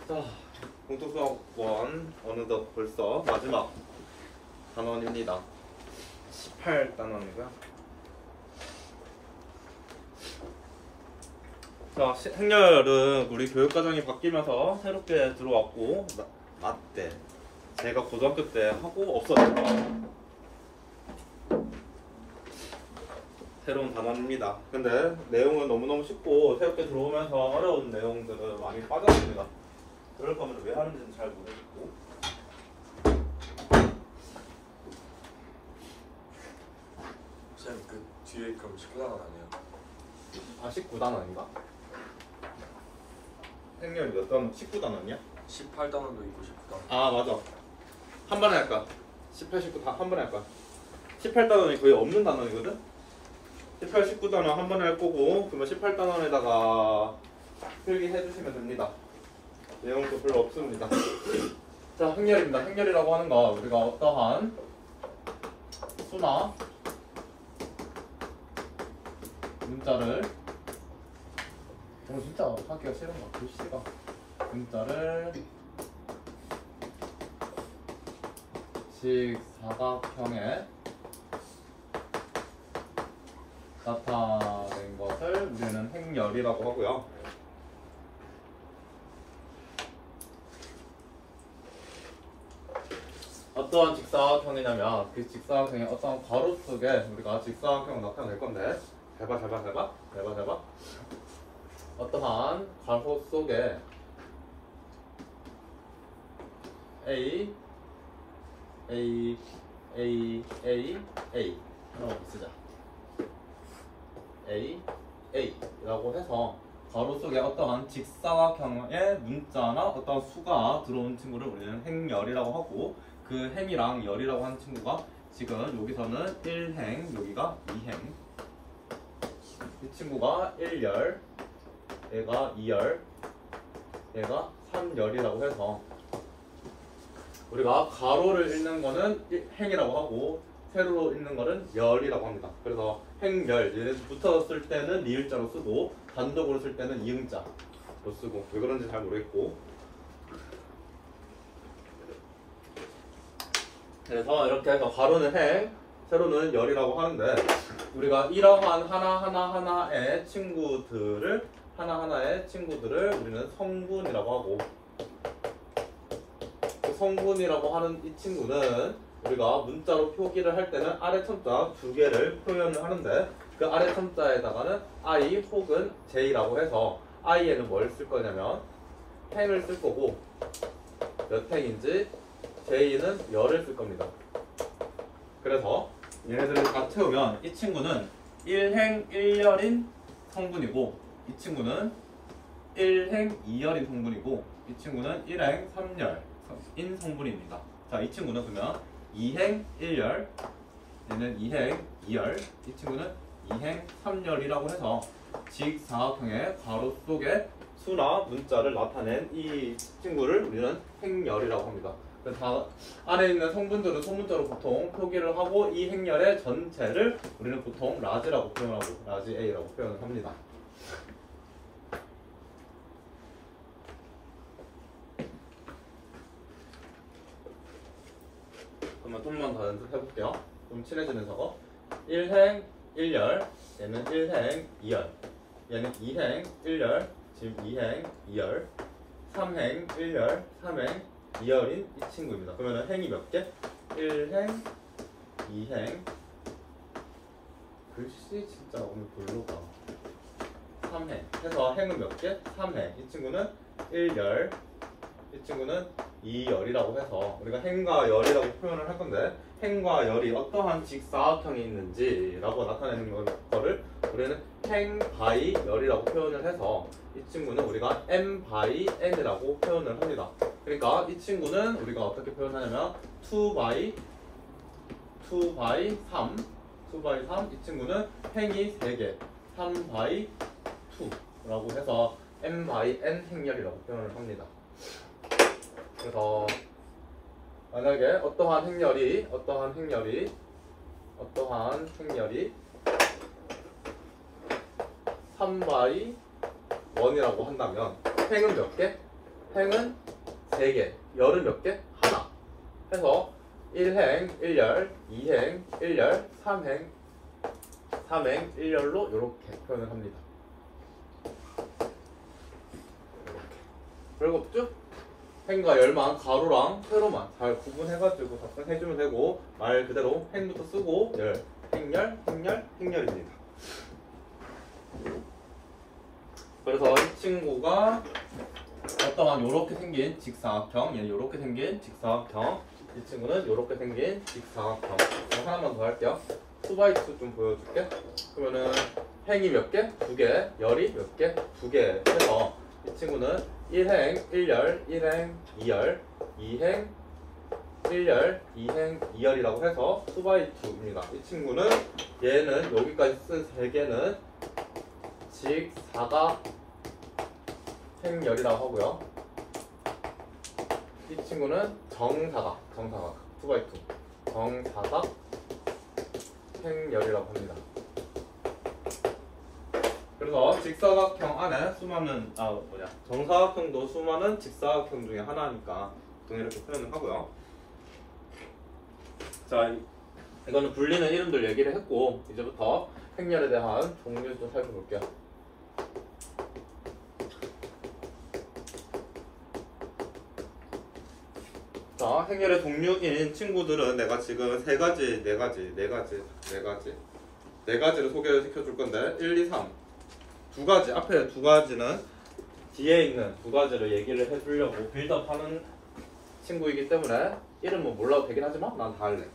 자, 공통수학원 어느덧 벌써 마지막 단원입니다. 18단원이고요. 자, 행렬은 우리 교육과정이 바뀌면서 새롭게 들어왔고 나 때 제가 고등학교 때 하고 없었던 새로운 단원입니다. 근데 내용은 너무너무 쉽고 새롭게 들어오면서 어려운 내용들은 많이 빠졌습니다. 그럴 거면 왜 하는지는 잘 모르겠고. 쌤, 그 뒤에 그럼 19단원 아니에요? 아, 19단원인가? 행렬이 몇 단원? 19단원이야? 18단원도 있고 19단원. 아, 맞아. 한 번에 할까? 18, 19 다 한 번에 할까? 18단원이 거의 없는 단원이거든? 18, 19단원 한 번에 할 거고, 그러면 18단원에다가 필기해 주시면 됩니다. 내용도 별로 없습니다. 자, 행렬입니다. 행렬이라고 하는 거 우리가 어떠한 수나 문자를 진짜 하기가 싫은가? 글씨가 문자를 직사각형에 나타낸 것을 우리는 행렬이라고 하고요. 어떠한 직사각형이냐면 그 직사각형의 어떠한 괄호 속에 우리가 직사각형을 나타낼 건데 잘 봐. 어떠한 괄호 속에 A 하나만 쓰자. A라고 해서 괄호 속에 어떠한 직사각형의 문자나 어떠한 수가 들어온 친구를 우리는 행열이라고 하고, 그 행이랑 열이라고 하는 친구가 지금 여기서는 1행, 여기가 2행. 이 친구가 1열, 얘가 2열, 얘가 3열이라고 해서 우리가 가로를 읽는 거는 행이라고 하고 세로로 읽는 거는 열이라고 합니다. 그래서 행열, 얘네 붙었을 때는 리을자로 쓰고 단독으로 쓸 때는 이응자로 쓰고, 왜 그런지 잘 모르겠고. 그래서 이렇게 해서 가로는 행, 세로는 열이라고 하는데, 우리가 이러한 하나하나의 친구들을 우리는 성분이라고 하고, 그 성분이라고 하는 이 친구는 우리가 문자로 표기를 할 때는 아래 첨자 두 개를 표현을 하는데, 그 아래 첨자에다가는 I 혹은 J라고 해서 I에는 뭘 쓸 거냐면 행을 쓸 거고, 몇 행인지 J는 열을 쓸 겁니다. 그래서 얘네들을 다 채우면 이 친구는 1행 1열인 성분이고, 이 친구는 1행 2열인 성분이고, 이 친구는 1행 3열인 성분입니다. 자, 이 친구는 그러면 2행 1열, 얘는 2행 2열, 이 친구는 2행 3열이라고 해서 직사각형의 괄호 속에 수나 문자를 나타낸 이 친구를 우리는 행열이라고 합니다. 다 안에 있는 성분들은 소문자로 보통 표기를 하고, 이 행열의 전체를 우리는 보통 라지라고 표현하고, 라지 A라고 표현을 합니다. 그러면 좀만 더 연습해볼게요. 좀 친해지는 저거. 1행 1열, 얘는 1행 2열, 얘는 2행 1열, 지금 2행 2열, 3행 1열, 3행 2열인 이 친구입니다. 그러면 행이 몇 개? 1행, 2행, 글씨 진짜 오늘 별로다. 3행 해서 행은 몇 개? 3행. 이 친구는 1열, 이 친구는 2열이라고 해서 우리가 행과 열이라고 표현을 할 건데, 행과 열이 어떠한 직사각형이 있는지라고 나타내는 거를 우리는 행 바이 열이라고 표현을 해서 이 친구는 우리가 m 바이 n이라고 표현을 합니다. 그러니까 이 친구는 우리가 어떻게 표현하냐면 2 바이 3, 이 친구는 행이 3개, 3 바이 2라고 해서 m 바이 n 행열이라고 표현을 합니다. 그래서 만약에 어떠한 행열이 3 바이 1이라고 한다면 행은 몇 개? 행은 3개, 열은 몇 개? 하나. 해서 1행 1열, 2행 1열, 3행 1열로 이렇게 표현을 합니다. 이렇게. 그리고 쭉 행과 열만 가로랑 세로만 잘 구분해가지고 답변해주면 되고, 말 그대로 행부터 쓰고 열, 행열, 행열, 행열입니다. 그래서 이 친구가 어떠한 요렇게 생긴 직사각형, 얘는 요렇게 생긴 직사각형, 이 친구는 요렇게 생긴 직사각형. 하나만 더 할게요. 2x2 좀 보여줄게. 그러면은 행이 몇 개? 2개, 열이 몇 개? 2개 해서 이 친구는 1행 1열, 1행 2열, 2행 1열, 2행 2열이라고 해서 2x2입니다. 이 친구는 얘는 여기까지 쓴 3개는 직사각 행열이라고 하고요. 이 친구는 정사각 2x2 정사각 행열이라고 합니다. 그래서 직사각형 안에 수많은 정사각형도 수많은 직사각형 중에 하나니까 보통 이렇게 표현을 하고요. 자, 이거는 불리는 이름들 얘기를 했고, 이제부터 행렬에 대한 종류 좀 살펴볼게요. 자, 행렬의 종류인 친구들은 내가 지금 네 가지를 소개를 시켜줄 건데, 1, 2, 3 두 가지, 앞에 두 가지는 뒤에 있는 두 가지를 얘기를 해주려고 빌드업하는 친구이기 때문에 이름은 몰라도 되긴 하지만 난 다 할래.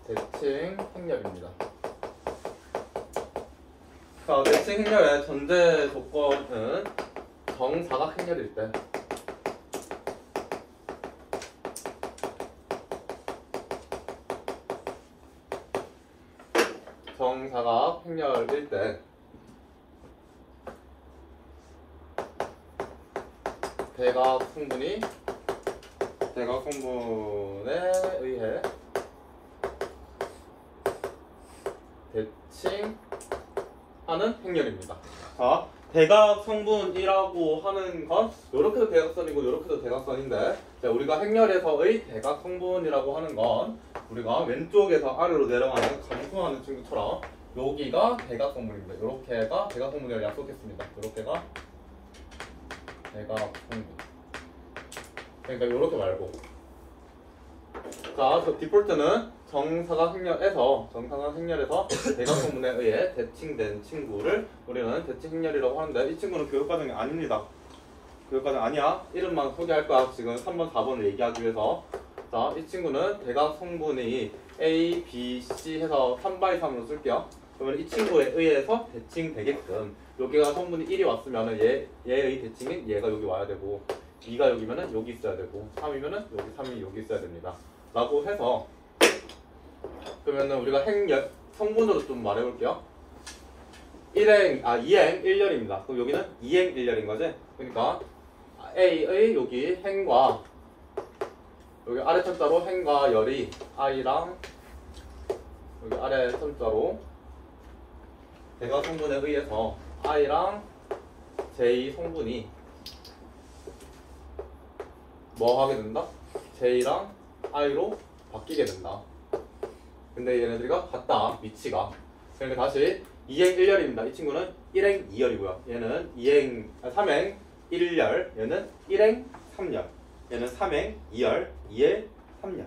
대칭 행렬입니다. 자, 대칭 행렬의 전제 조건은 정사각 행렬일 때, 정사각 행렬일 때 대각 성분에 의해 대칭하는 행렬입니다. 자, 대각 성분이라고 하는 건 이렇게도 대각선이고 이렇게도 대각선인데, 자, 우리가 행렬에서의 대각 성분이라고 하는 건 우리가 왼쪽에서 아래로 내려가는 감소하는 친구처럼 여기가 대각 성분입니다. 이렇게가 대각 성분이라고 약속했습니다. 이렇게가 대각 성분. 그러니까 이렇게 말고, 자, 저 디폴트는 정사각 행렬에서 대각 성분에 의해 대칭된 친구를 우리는 대칭 행렬이라고 하는데, 이 친구는 교육과정이 아닙니다. 교육과정 아니야. 이름만 소개할 거야. 지금 3번, 4번을 얘기하기 위해서. 자, 이 친구는 대각 성분이 A, B, C 해서 3x3으로 쓸게요. 그러면 이 친구에 의해서 대칭되게끔 여기가 성분이 1이 왔으면 얘의 대칭인 얘가 여기 와야 되고, 2가 여기면은 여기 있어야 되고, 3이면은 여기 3이 여기 있어야 됩니다. 라고 해서, 그러면은 우리가 행렬 성분으로 좀 말해볼게요. 2행 1열입니다. 그럼 여기는 2행 1열인 거지? 그러니까 A의 여기 행과 여기 아래 천자로 행과 열이 I랑 여기 아래 천자로 대각 성분에 의해서 I랑 J 성분이 뭐 하게 된다? J랑 I로 바뀌게 된다. 근데 얘네들이가 같다, 위치가. 그러니까 다시 2행 1열입니다. 이 친구는 1행 2열이고요. 얘는 3행 1열, 얘는 1행 3열. 얘는 3행 2열, 2행 3열.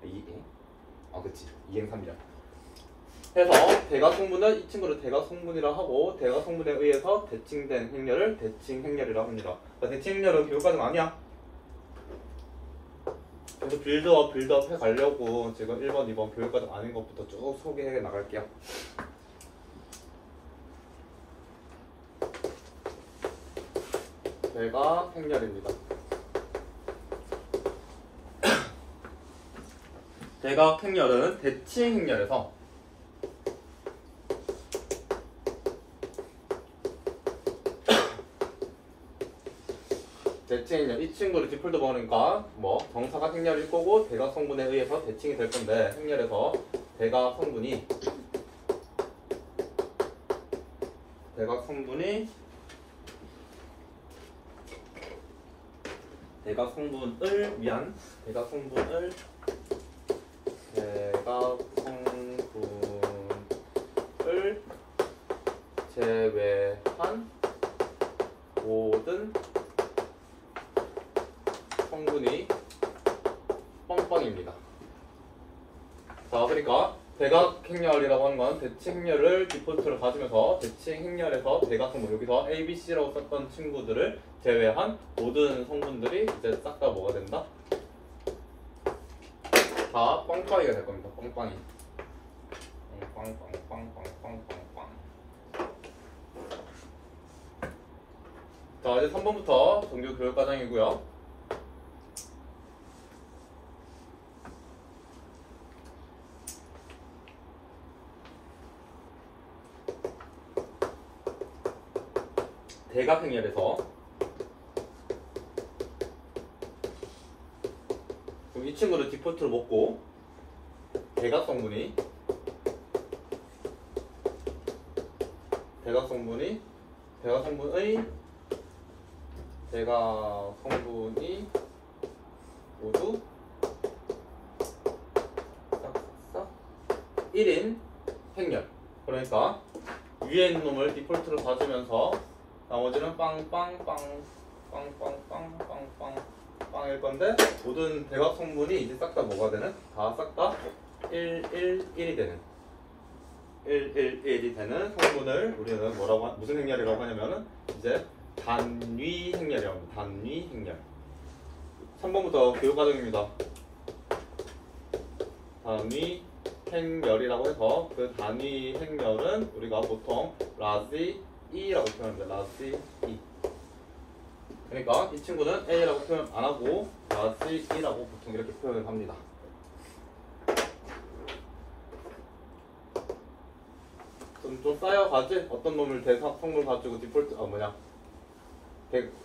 2행? 그치. 2행 3열. 해서 대각 성분은 이 친구를 대각 성분이라 하고, 대각 성분에 의해서 대칭된 행렬을 대칭 행렬이라고 합니다. 대칭 행렬은 교육과정 아니야. 그래서 빌드업 해가려고 지금 1번, 2번 교육과정 아닌 것부터 쭉 소개해 나갈게요. 대각 행렬입니다. 대각 행렬은 대칭 행렬에서 대칭 행렬, 이 친구를 디폴트 먹으니까 뭐 정사각 행렬일 거고 대각 성분에 의해서 대칭이 될 건데, 행렬에서 대각 성분이 대각 성분을 제외한 모든 성분이 빵빵입니다. 자, 그러니까 대각 행렬이라고 하는 건 대칭 행렬을 디폴트로 가지면서 대칭 행렬에서 대각 성분, 여기서 A, B, C라고 썼던 친구들을 제외한 모든 성분들이 이제 싹 다 뭐가 된다? 다 빵빵이가 될 겁니다. 빵빵이. 빵빵빵빵빵빵빵. 자, 이제 3번부터 정규 교육 과정이고요. 대각 행렬에서 그럼 이 친구를 디폴트로 먹고 대각 성분이 모두 싹싹 1인 행렬. 그러니까 위에 있는 놈을 디폴트로 가지면서 나머지는 빵일 건데 모든 대각 성분이 이제 싹 다 뭐가 되는? 다 싹 다 1이 되는 1이 되는 성분을 우리는 무슨 행렬이라고 하냐면은 이제 단위 행렬이라고 합니다. 단위 행렬. 3번부터 교육 과정입니다. 단위 행렬이라고 해서 그 단위 행렬은 우리가 보통 라지 E라고 표현합니다. 라지 E. 그러니까 이 친구는 A라고 표현 안 하고 라지 E라고 보통 이렇게 표현을 합니다. 좀 쌓여가지? 어떤 놈을 대각 성분 가지고 디폴트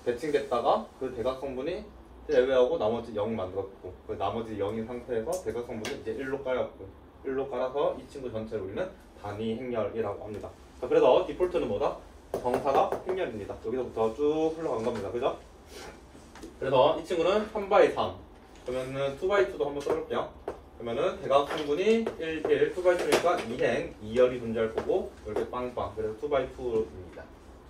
대칭됐다가 그 대각 성분이 제외하고 나머지 0 만들었고 그 나머지 0인 상태에서 대각 성분이 이제 1로 깔았고 1로 깔아서 이 친구 전체를 우리는 단위 행렬이라고 합니다. 자, 그래서 디폴트는 뭐다? 정사각 행렬입니다. 여기서부터 쭉 흘러간 겁니다. 그죠? 그래서 이 친구는 3x3 그러면은 2x2도 한번 써볼게요. 그러면은 대각 성분이 1, 2x2니까 2행 2열이 존재할 거고 이렇게 빵빵. 그래서 2x2입니다.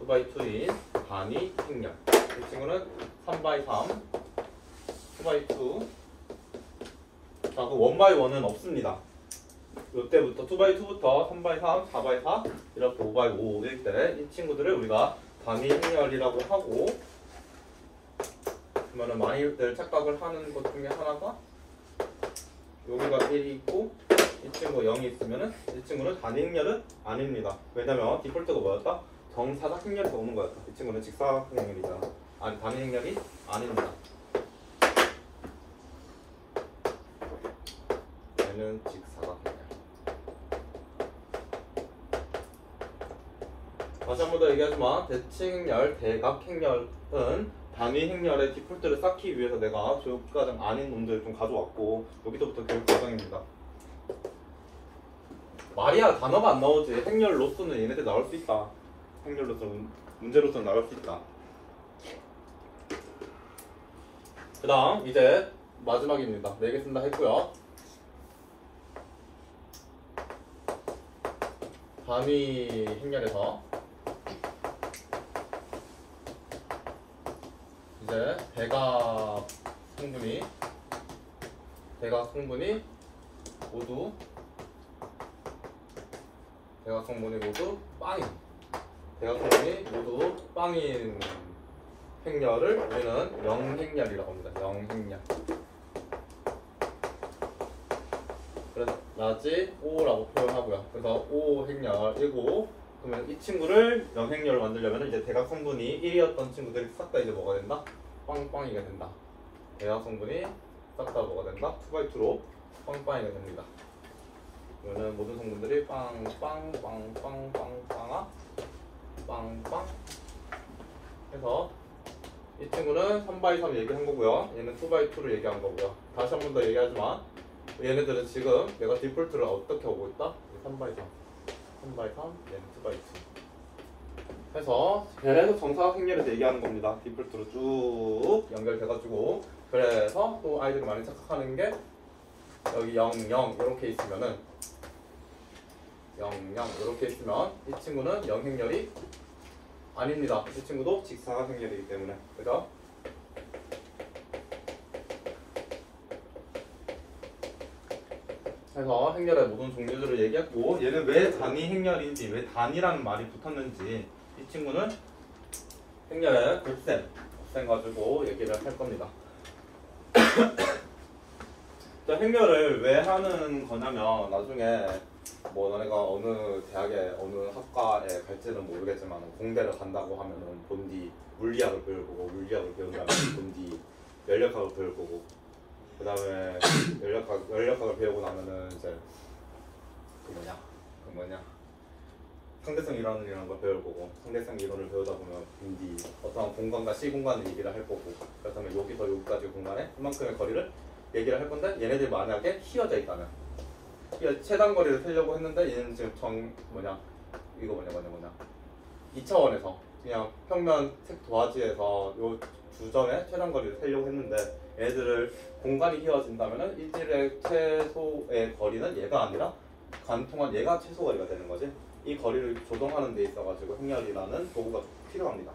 2x2인 단위 행렬. 이 친구는 3x3 2x2. 자, 그 1x1은 없습니다. 이때부터 2x2부터 3x3, 4x4 이렇게 5x5일 때 이 친구들을 우리가 단위 행렬이라고 하고, 그러면 많이들 착각을 하는 것 중에 하나가 여기가 1이 있고 이 친구가 0이 있으면은 이 친구는 단위 행렬은 아닙니다. 왜냐면 디폴트가 뭐였다? 정사각 행렬에서 오는 거였다. 이 친구는 직사각 행렬이잖아. 아니, 단위 행렬이 아닙니다. 얘는 직사각 행렬. 다시 한 번 더 얘기하지만 대칭 행렬, 대각 행렬은 단위 행렬의 디폴트를 쌓기 위해서 내가 교육과정 아닌 놈들을 좀 가져왔고 여기서부터 교육과정입니다. 말이야 단어가 안 나오지. 행렬로서는 얘네들 나올 수 있다. 행렬로서는 문제로서는 나올 수 있다. 그 다음 이제 마지막입니다. 4개 쓴다 했고요. 단위 행렬에서 이제 대각 성분이 모두 빵인 행렬을 우리는 영행렬이라고 합니다. 영행렬. 그래서 라지 O라고 표현하고요. 그래서 O 행렬이고, 그러면 이 친구를 영행렬을 만들려면 이제 대각 성분이 1이었던 친구들이 싹 다 이제 뭐가 된다? 빵빵이가 된다. 대각 성분이 싹 다 뭐가 된다? 2x2로 빵빵이가 됩니다. 그러면 모든 성분들이 빵빵 해서 이 친구는 3x3 얘기한 거고요. 얘는 2x2를 얘기한 거고요. 다시 한 번 더 얘기하지만 얘네들은 지금 내가 디폴트를 어떻게 오고 있다? 3x3, 얘는 2x2. 해서 계속 정사각 행렬에서 얘기하는 겁니다. 디폴트로 쭉 연결돼가지고 그래서 또 아이들이 많이 착각하는 게 여기 0, 0 이렇게 있으면은 0, 0 이렇게 있으면 이 친구는 0 행렬이 아닙니다. 이 친구도 직사각 행렬이기 때문에 그죠? 그래서 행렬의 모든 종류들을 얘기했고 얘는 왜 단위 행렬인지 왜 단위라는 말이 붙었는지 이 친구는 행렬의 곱셈 가지고 얘기를 할 겁니다. 자, 행렬을 왜 하는 거냐면 나중에 뭐 너네가 어느 대학에 어느 학과에 갈지는 모르겠지만 공대를 간다고 하면은 본디 물리학을 배울 거고 물리학을 배운다면 본디 연력학을 배울 거고 그 다음에 연력학을 배우고 나면은 이제 그 뭐냐 상대성 이론이라는 걸 배울 거고 상대성 이론을 배우다 보면 본디 어떤 공간과 시공간을 얘기를 할 거고 그렇다면 여기서 여기까지 공간에 이만큼의 거리를 얘기를 할 건데 얘네들 만약에 휘어져 있다면 최단 거리를 세려고 했는데 얘는 지금 이거 뭐냐 2차원에서 그냥 평면 색 도화지에서 요 두 점의 최단 거리를 세려고 했는데 얘들을 공간이 휘어진다면은 일질의 최소의 거리는 얘가 아니라 관통한 얘가 최소 거리가 되는 거지. 이 거리를 조정하는 데 있어가지고 행렬이라는 도구가 필요합니다.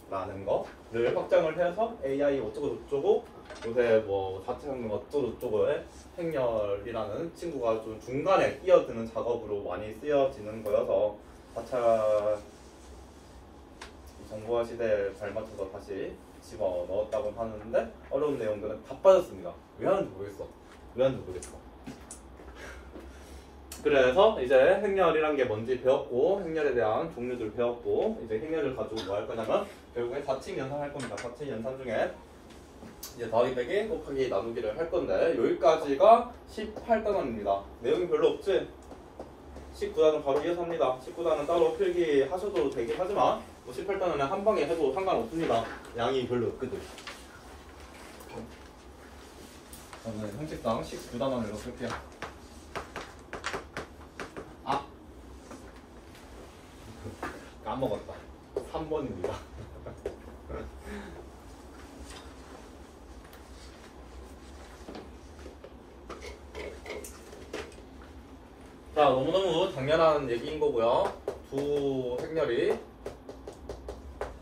라는 거를 확장을 해서 AI 어쩌고 저쩌고 요새 뭐 자체적인 어쩌고 저쩌고의 행렬이라는 친구가 좀 중간에 끼어드는 작업으로 많이 쓰여지는 거여서 4차 정보화 시대에 잘 맞춰서 다시 집어 넣었다고 하는데 어려운 내용들은 다 빠졌습니다. 왜 하는지 모르겠어. 그래서 이제 행렬이란 게 뭔지 배웠고 행렬에 대한 종류들 배웠고 이제 행렬을 가지고 뭐 할 거냐면 결국에 4층 연산 할 겁니다. 4층 연산 중에 이제 더하기 빼기 곱하기 나누기를 할 건데 여기까지가 18단원입니다. 내용이 별로 없지? 19단원 바로 이어서 합니다. 19단원 따로 필기 하셔도 되긴 하지만 뭐 18단원에 한 방에 해도 상관없습니다. 양이 별로 없거든. 저는 형식상 19단원으로 쓸게요. 까먹었다. 3번입니다. 자, 너무너무 당연한 얘기인 거고요. 두 행렬이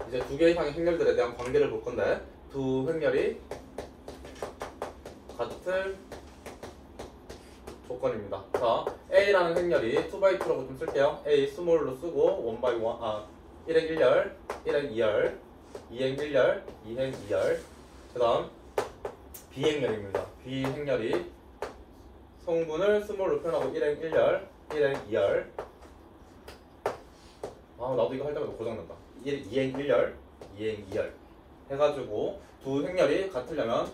이제 두 개 이상의 행렬들에 대한 관계를 볼 건데 두 행렬이 같을 조건입니다. 자, A라는 행렬이 2x2라고 좀 쓸게요. A 스몰로 쓰고 1x1 1행 1열, 1행 2열, 2행 1열, 2행 2열. 그 다음 B 행렬입니다. B 행렬이 성분을 스몰로 표현하고 1행 1열, 1행 2열. 나도 이거 할 때마다 고장난다. 2행 1열, 2행 2열 해가지고 두 행렬이 같으려면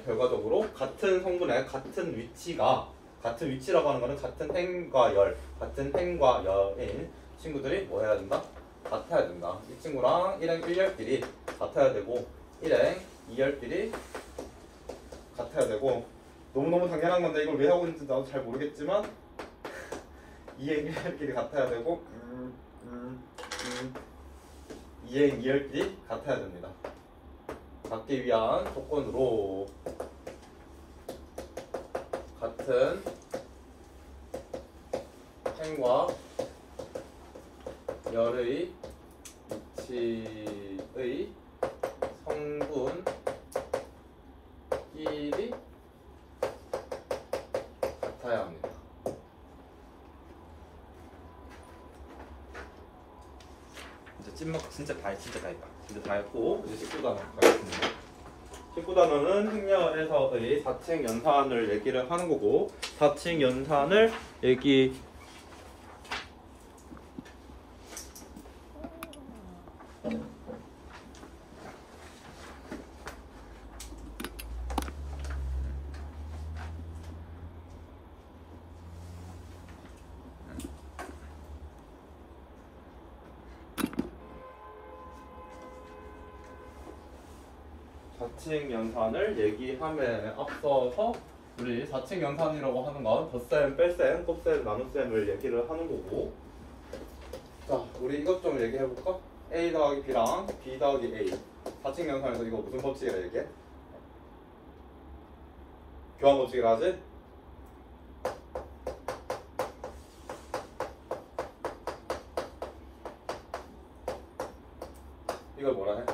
결과적으로 같은 성분의 같은 위치라고 하는 거는 같은 행과 열인 친구들이 뭐 해야 된다? 같아야 된다. 이 친구랑 1행 1열끼리 같아야 되고 1행 2열끼리 같아야 되고 너무너무 당연한 건데 이걸 왜 하고 있는지 나도 잘 모르겠지만 2행 1열끼리 같아야 되고 2행 2열끼리 같아야 됩니다. 갖기 위한 조건으로 같은 행과 열의 위치의 성분끼리 같아야 합니다. 이제 찐막 진짜 다 했고 이제 19단원 가겠습니다. 19단원은 행렬에서의 4층 연산을 얘기를 하는 거고 4층 연산을 얘기 연산을 얘기함에 앞서서 우리 4층 연산이라고 하는 건 덧셈, 뺄셈, 곱셈, 나눗셈을 얘기를 하는 거고. 자, 우리 이것 좀 얘기해 볼까? A 더하기 B랑 B 더하기 A. 4층 연산에서 이거 무슨 법칙이라 얘기해? 교환 법칙이라 하지? 이걸 뭐라 해?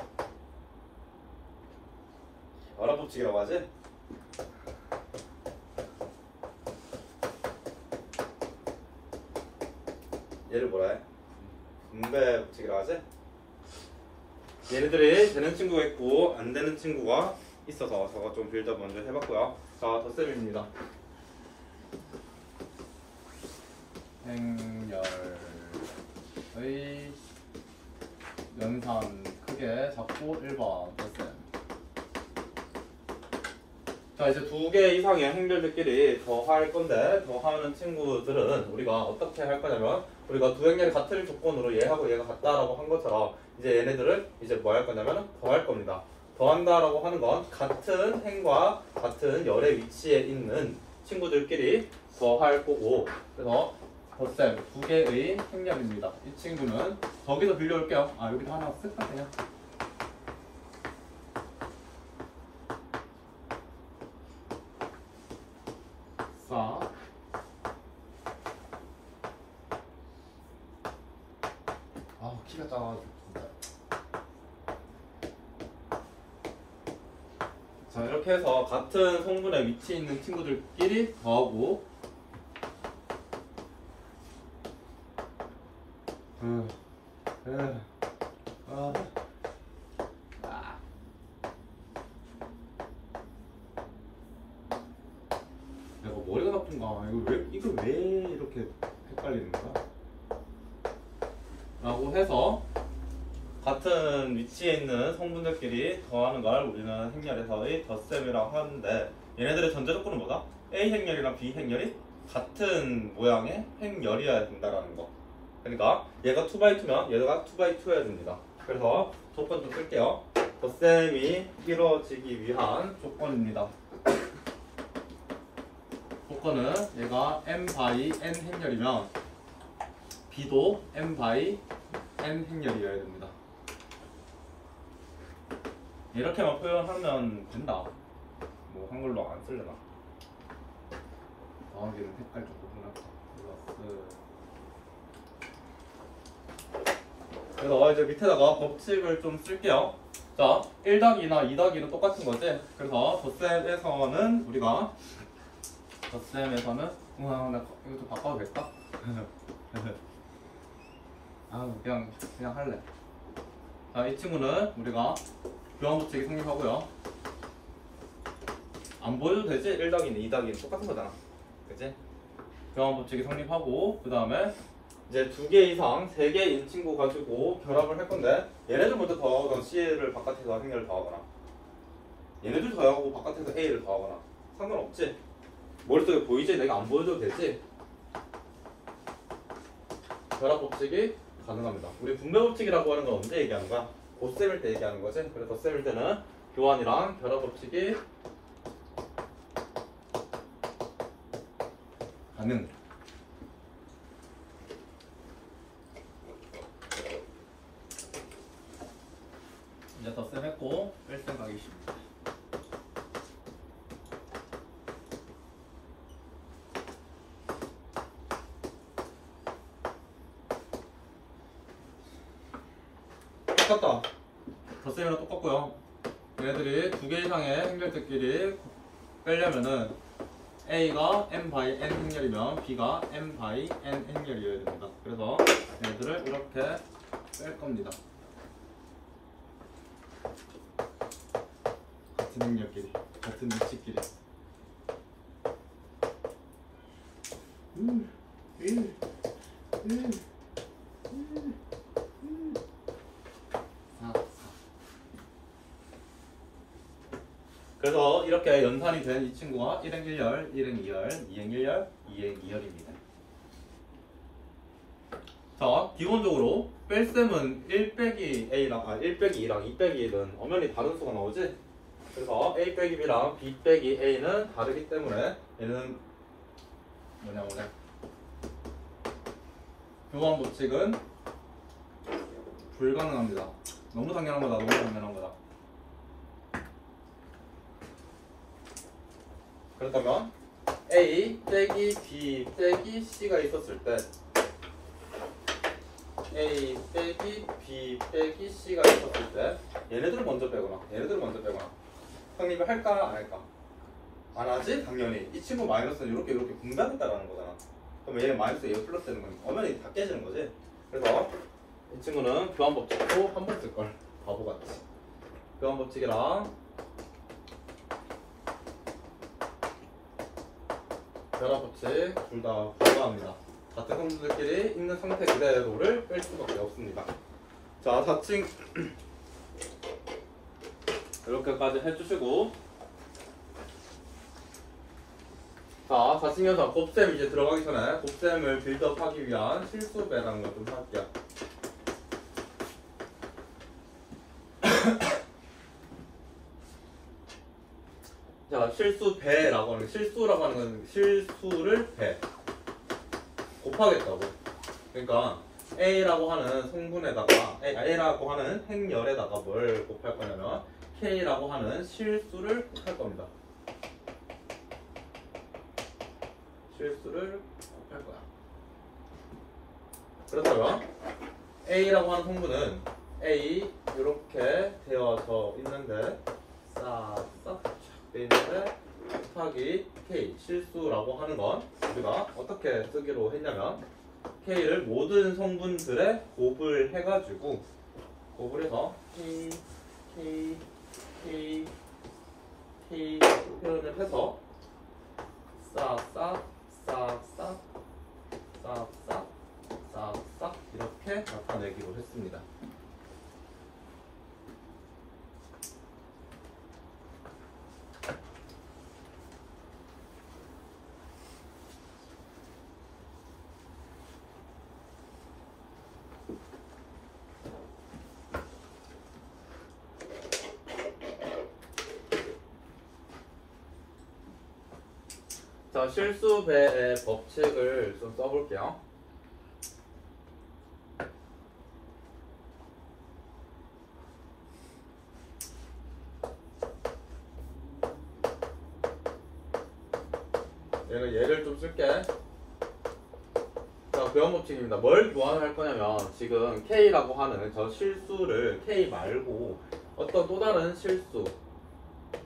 어라 법칙이라고 하지? 얘를 뭐라 해? 분배 법칙이라고 하지? 얘네들이 되는 친구가 있고 안 되는 친구가 있어서 저거 좀 빌드업 먼저 해봤고요. 자, 덧셈입니다. 행렬의 연산 크게 잡고 1번 덧셈. 자, 이제 두 개 이상의 행렬들끼리 더할 건데 더하는 친구들은 우리가 어떻게 할 거냐면 우리가 두 행렬이 같은 조건으로 얘하고 얘가 같다라고 한 것처럼 이제 얘네들을 이제 뭐 할 거냐면 더할 겁니다. 더한다라고 하는 건 같은 행과 같은 열의 위치에 있는 친구들끼리 더할 거고, 그래서 덧셈 두 개의 행렬입니다. 이 친구는 저기서 빌려올게요. 아, 여기도 하나 쓸까 그냥. 자, 아, 키가 작아가지고 진짜. 자, 이렇게 해서 같은 성분의 위치에 있는 친구들끼리 더하고 내가 머리가 나쁜가? 이거 왜 이렇게 헷갈리는 거야? 라고 해서 같은 위치에 있는 성분들끼리 더하는 걸 우리는 행렬에서의 덧셈이라고 하는데, 얘네들의 전제 조건은 뭐다? A 행렬이랑 B 행렬이 같은 모양의 행렬이어야 된다라는 거. 그러니까 얘가 2x2면 얘가 2x2여야 됩니다. 그래서 조건 좀 쓸게요. 덧셈이 이루어지기 위한 조건입니다. 조건은 얘가 m by n 행렬이면 B도 m by n 행렬이어야 됩니다. 이렇게만 표현하면 된다. 뭐 한글로 안 쓸려나? 더하기는 색깔 조금 흔하다. 플러스. 그래서 이제 밑에다가 법칙을 좀 쓸게요. 자, 1-2나 2-2는 똑같은 거지. 그래서 덧셈에서는 우리가 덧셈에서는 나 이거 좀 바꿔도 될까? 아, 그냥 할래. 자, 이 친구는 우리가 교환 법칙이 성립하고요. 안 보여도 되지? 1-2는 2-2는 똑같은 거잖아. 그치? 교환 법칙이 성립하고, 그 다음에 이제 2개 이상 3개인 친구 가지고 결합을 할 건데, 얘네들 먼저 더하거나 C를 바깥에서 행렬을 더하거나, 얘네들 더하고 바깥에서 A를 더하거나 상관없지? 머릿속에 보이지? 내가 안 보여줘도 되지? 결합 법칙이 가능합니다. 우리 분배 법칙이라고 하는 건 언제 얘기하는 거야? 곱셈일 때 얘기하는 거지? 그래서 덧셈일 때는 교환이랑 결합 법칙이 가능. 이제 덧셈 했고 뺄셈 가기 쉽니다. 똑같다. 덧셈이랑 똑같고요. 얘네들이 2개 이상의 행렬들끼리 빼려면은 A가 m by n 행렬이면 B가 m by n 행렬이어야 됩니다. 그래서 얘네들을 이렇게 뺄 겁니다. 같은 행렬끼리, 같은 위치끼리. 그래서 이렇게 연산이 된 이 친구가 1행 1열, 1행 2열, 2행 1열, 2행 2열입니다. 자, 기본적으로 뺄셈은 1 빼기 A랑 1 빼기 2랑 2 빼기 1은 엄연히 다른 수가 나오지? 그래서 A 빼기 B랑 B 빼기 A는 다르기 때문에 얘는 뭐냐 교환 법칙은 불가능합니다. 너무 당연한 거다. 너무 당연한 거다. 그렇다면 A 빼기 B 빼기 C가 있었을 때 A 빼기 B 빼기 C가 있었을 때 얘네들을 먼저 빼거나 얘네들을 먼저 빼거나 형님이 할까 안 할까? 안 하지? 당연히 이 친구 마이너스는 이렇게 분배하겠다라는 거잖아. 그럼 얘는 마이너스 얘가 플러스 되는 거니까 엄연히 다 깨지는 거지. 그래서 이 친구는 교환 법칙도 한 번 쓸걸. 바보같이. 교환 법칙이랑 결합 법칙 둘 다 불가합니다. 같은 성분들끼리 있는 상태 그대로를 뺄 수밖에 없습니다. 자, 4층 이렇게까지 해주시고, 자, 4층 현상 곱셈 이제 들어가기 전에 곱셈을 빌드업하기 위한 실수배라는 걸 좀 할게요. 자, 실수배라고 하는 실수라고 하는 건 실수를 배 곱하겠다고. 그러니까 A라고 하는 성분에다가 A라고 하는 행열에다가 뭘 곱할 거냐면 K라고 하는 실수를 곱할 겁니다. 실수를 곱할 거야. 그렇다면 A라고 하는 성분은 A 이렇게 되어져 있는데 싹싹 돼 있는데 곱하기 K 실수라고 하는 건 우리가 어떻게 쓰기로 했냐면 K를 모든 성분들에 곱을 해가지고 곱을 해서 K 표현을 해서 싹싹 이렇게 나타내기로 했습니다. 자, 실수배의 법칙을 좀 써볼게요. 예를 좀 쓸게. 자, 교환 법칙입니다. 뭘 교환할 거냐면 지금 K라고 하는 저 실수를 K 말고 어떤 또 다른 실수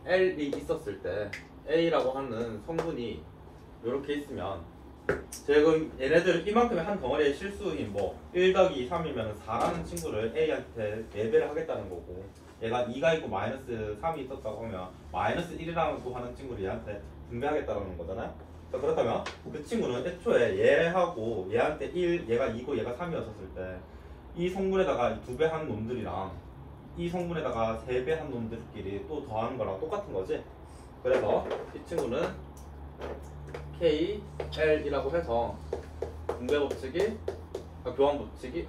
L이 있었을 때 A라고 하는 성분이 이렇게 있으면 지금 얘네들 이만큼의 한 덩어리의 실수인 뭐 1-2-3이면 4라는 친구를 A한테 4배를 하겠다는 거고, 얘가 2가 있고 마이너스 3이 있었다고 하면 마이너스 1이라고 하는 친구를 얘한테 분배하겠다는 거잖아요. 자, 그렇다면 그 친구는 애초에 얘하고 얘한테 1, 얘가 2고 얘가 3이었을 때 이 성분에다가 2배 한 놈들이랑 이 성분에다가 3배 한 놈들끼리 또 더하는 거랑 똑같은 거지. 그래서 이 친구는 K, L이라고 해서 분배 법칙이 교환 법칙이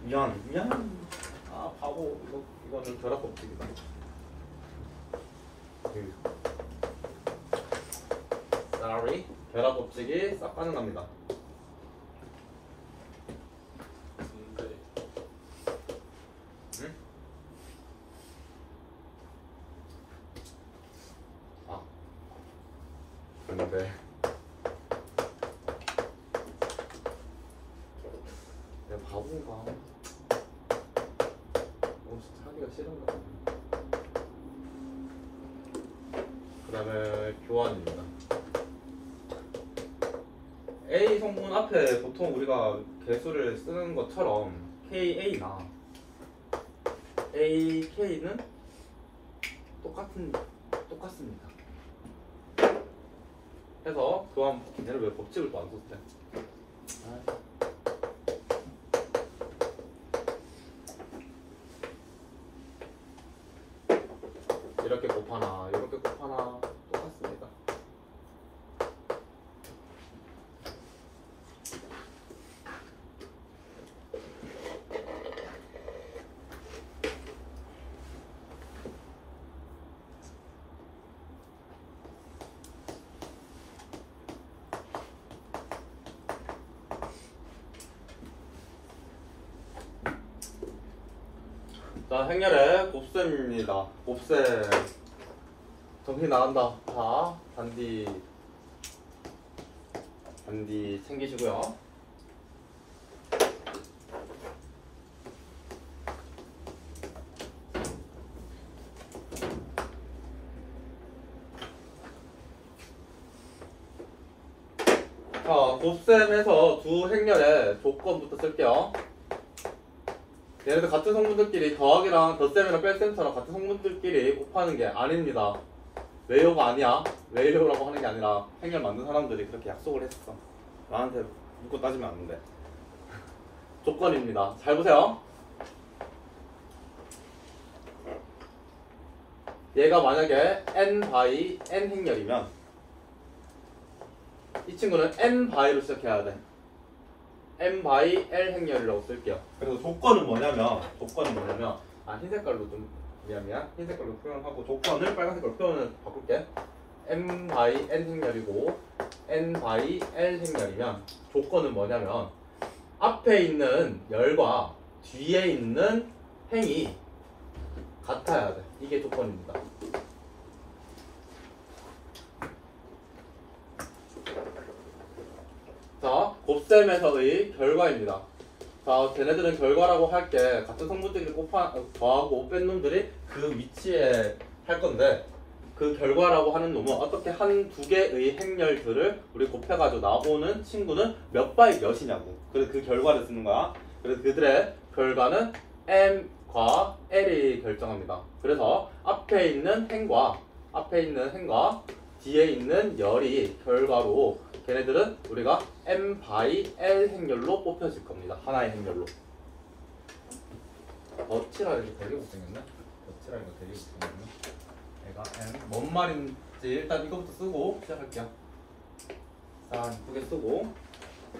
미안 바보 이거는 결합 법칙이다. Sorry. 결합 법칙이 싹 가능합니다. 근데 응? 근데 내가 바본가? 진짜 하기가 싫은가? 그 다음에 교환입니다. A 성분 앞에 보통 우리가 개수를 쓰는 것처럼 KA나 AK는 똑같습니다. 해서 교환 얘를 왜 법칙을 또 안 썼대? 이렇게 곱하나 이렇게 곱하나 똑같습니다. 자, 행렬의 곱셈입니다. 곱셈. 정신 나간다. 자, 단디 챙기시고요. 자, 곱셈에서 두 행렬의 조건부터 쓸게요. 얘네들 같은 성분들끼리 더하기랑 덧셈이랑 뺄셈처럼 같은 성분들끼리 곱하는 게 아닙니다. 외요가 아니야. 외요라고 하는 게 아니라 행렬 만든 사람들이 그렇게 약속을 했어. 나한테 묻고 따지면 안 돼. 조건입니다. 잘 보세요. 얘가 만약에 n 바이 n 행렬이면 이 친구는 n 바이로 시작해야 돼. n 바이 l 행렬이라고 쓸게요. 그래서 조건은 뭐냐면 흰 색깔로 좀 미안 흰 색깔로 표현하고 조건을 빨간 색깔로 표현을 바꿀게. n 바이 n 행렬이고 n 바이 l 행렬이면 조건은 뭐냐면 앞에 있는 열과 뒤에 있는 행이 같아야 돼. 이게 조건입니다. 자, 곱셈에서의 결과입니다. 자, 걔네들은 결과라고 할 게 같은 성분들끼리 더하고 뺀 놈들이 그 위치에 할 건데 그 결과라고 하는 놈은 어떻게 한 두 개의 행렬들을 우리 곱해가지고 나오는 친구는 몇 바이 몇이냐고. 그래서 그 결과를 쓰는 거야. 그래서 그들의 결과는 m과 l이 결정합니다. 그래서 앞에 있는 행과 뒤에 있는 열이 결과로 걔네들은 우리가 m 바이 l 행렬로 뽑혀질 겁니다. 하나의 행렬로. 어치라 이렇게 되게 못생겼네. 얘가 m 뭔 말인지 일단 이거부터 쓰고 시작할게요. 자, 이쁘게 쓰고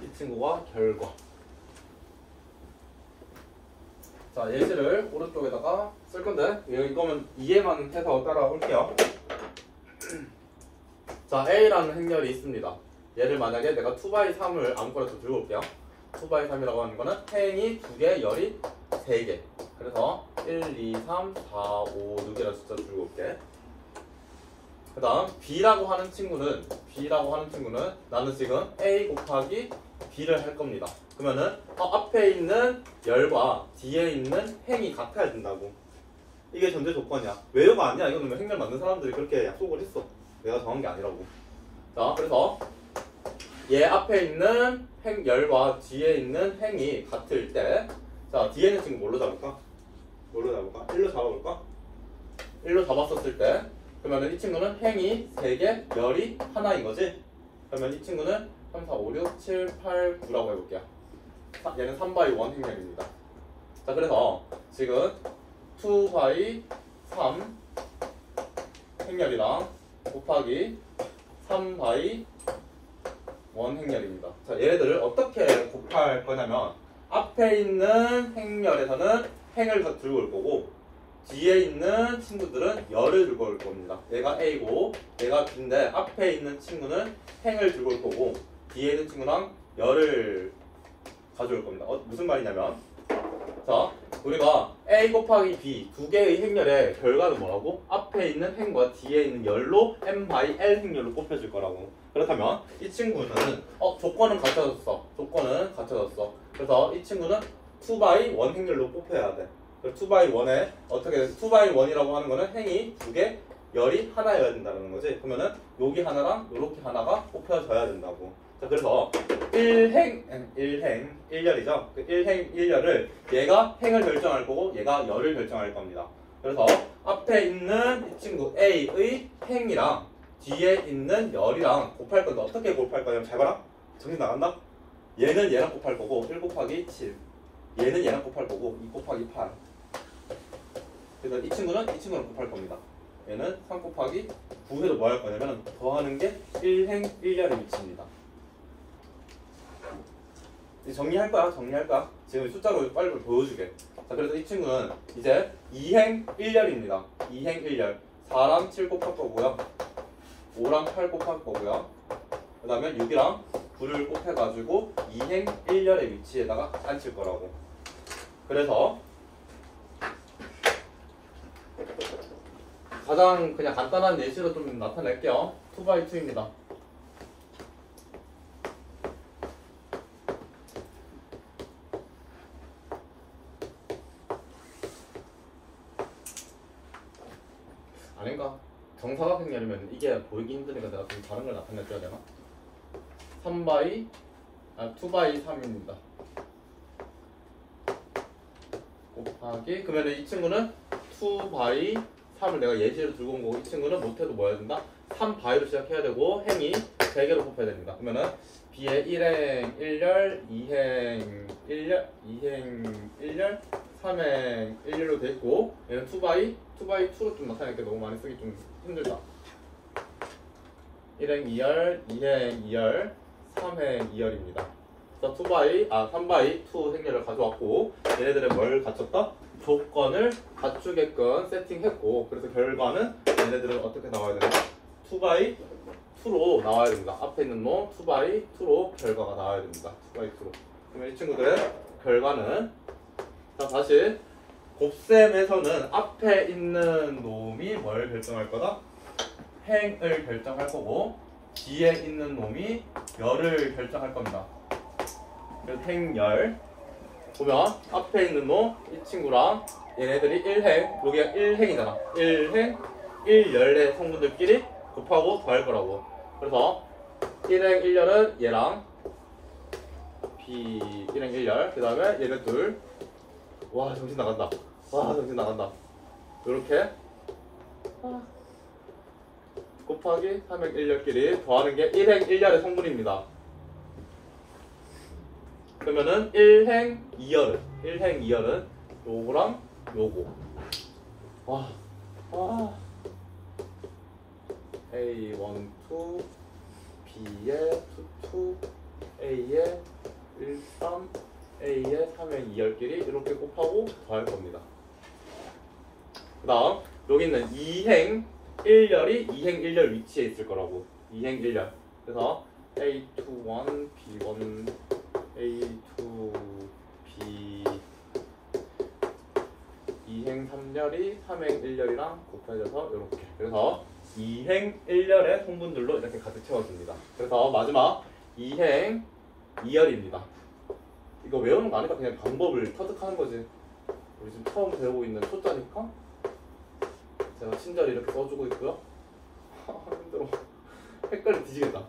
이 친구가 결과. 자, 예시를 오른쪽에다가 쓸 건데 이거면 이해만 해서 따라올게요. 자, A라는 행렬이 있습니다. 얘를 만약에 내가 2x3을 아무거나 더 들고 올게요. 2x3이라고 하는 거는 행이 2개, 열이 3개. 그래서 1, 2, 3, 4, 5, 6이라는 숫자 들고 올게. 그 다음 B라고 하는 친구는 나는 지금 A 곱하기 B를 할 겁니다. 그러면은 앞에 있는 열과 뒤에 있는 행이 같아야 된다고. 이게 전제 조건이야. 외요가 아니야. 이거는 행렬 만든 사람들이 그렇게 약속을 했어. 내가 정한 게 아니라고. 자, 그래서 얘 앞에 있는 열과 뒤에 있는 행이 같을 때, 자, 뒤에 있는 친구 뭘로 잡을까? 1로 잡아볼까? 1로 잡았었을 때, 그러면 이 친구는 행이 3개, 열이 하나인 거지? 그러면 이 친구는 3, 4, 5, 6, 7, 8, 9라고 해볼게요. 얘는 3x1 행렬입니다. 자, 그래서 지금 2x3 행렬이랑 곱하기 3x1 행렬입니다. 자, 얘네들을 어떻게 곱할 거냐면 앞에 있는 행렬에서는 행을 들고 올 거고 뒤에 있는 친구들은 열을 들고 올 겁니다. 얘가 A고 얘가 B인데 앞에 있는 친구는 행을 들고 올 거고 뒤에 있는 친구랑 열을 가져올 겁니다. 무슨 말이냐면 자, 우리가 A 곱하기 B 두 개의 행렬의 결과는 뭐라고? 앞에 있는 행과 뒤에 있는 열로 m 바이 l 행렬로 곱해줄 거라고. 그렇다면 이 친구는 조건은 갖춰졌어. 그래서 이 친구는 2x1 행렬로 곱해야 돼. 2x1에 어떻게 2x1이라고 하는 거는 행이 두 개, 열이 하나여야 된다는 거지. 그러면은 여기 하나랑 요렇게 하나가 곱혀져야 된다고. 자, 그래서 1열이죠. 그 1열을 얘가 행을 결정할 거고 얘가 열을 결정할 겁니다. 그래서 앞에 있는 이 친구 A의 행이랑 뒤에 있는 열이랑 곱할 건데 어떻게 곱할 거냐면 잘 봐라. 정신 나간다. 얘는 얘랑 곱할 거고 1 곱하기 7. 얘는 얘랑 곱할 거고 2 곱하기 8. 그래서 이 친구는 곱할 겁니다. 얘는 3 곱하기 9해도 뭐 할 거냐면 더하는 게 1행 1열의 위치입니다. 이제 정리할 거야. 지금 숫자로 빨리 보여주게. 자, 그래서 이 친구는 이제 2행 1열입니다. 2행 1열. 4랑 7 곱할 거고요. 5랑 8 곱할 거고요. 그 다음에 6이랑 9를 곱해가지고 2행 1열의 위치에다가 앉힐 거라고. 그래서 가장 그냥 간단한 예시로 좀 나타낼게요. 2x2입니다. 아닌가? 정사각형이라면 이게 보이기 힘드니까 내가 좀 다른 걸 나타내줘야 되나? 2x3입니다. 곱하기 그러면 이 친구는 2x3을 내가 예시로 들고 온 거고 이 친구는 못해도 뭐 해야 된다? 3x로 시작해야 되고 행이 3개로 곱해야 됩니다. 그러면은 b의 1행 1열, 2행 1열, 2행 1열, 3행 1열로 돼 있고 얘는 2x2로 좀 나타내니까 너무 많이 쓰기 좀 힘들다. 1행 2열, 2행 2열, 3행 2열입니다. 그래서 3x2 행렬을 가져왔고 얘네들은 뭘 갖췄다? 조건을 갖추게끔 세팅했고 그래서 결과는 얘네들은 어떻게 나와야 되나? 2x2로 나와야 됩니다. 앞에 있는 놈 2x2로 결과가 나와야 됩니다. 2x2로. 그러면 이 친구들의 결과는 자 다시 곱셈에서는 앞에 있는 놈이 뭘 결정할 거다? 행을 결정할 거고 뒤에 있는 놈이 열을 결정할 겁니다. 그래서 행열 보면 앞에 있는 놈 이 친구랑 얘네들이 1행 여기가 1행이잖아. 1행 1열의 성분들끼리 곱하고 더할 거라고. 그래서 1행 1열은 얘랑 B 1행 1열 그 다음에 얘네 둘 와 정신 나간다. 와 정신 나간다. 요렇게 곱하기 3행 1열끼리 더하는 게 1행 1열의 성분입니다. 그러면은 1행 2열은 요거랑 요거. 와. A1, 2, B에 2, A에 1, 3, A에 3행 2열끼리 이렇게 곱하고 더할 겁니다. 그 다음 여기 있는 2행 1열이 2행 1열 위치에 있을 거라고. 2행 1열. 그래서 A21, B1, A2, B 2행 3열이 3행 1열이랑 곱해져서 이렇게. 그래서 2행 1열의 성분들로 이렇게 가득 채워줍니다. 그래서 마지막 2행 2열입니다. 이거 외우는 거 아니까 그냥 방법을 터득하는 거지. 우리 지금 처음 배우고 있는 초짜니까 제가 친절히 이렇게 써주고 있고요. 힘들어. 헷갈려 뒤지겠다.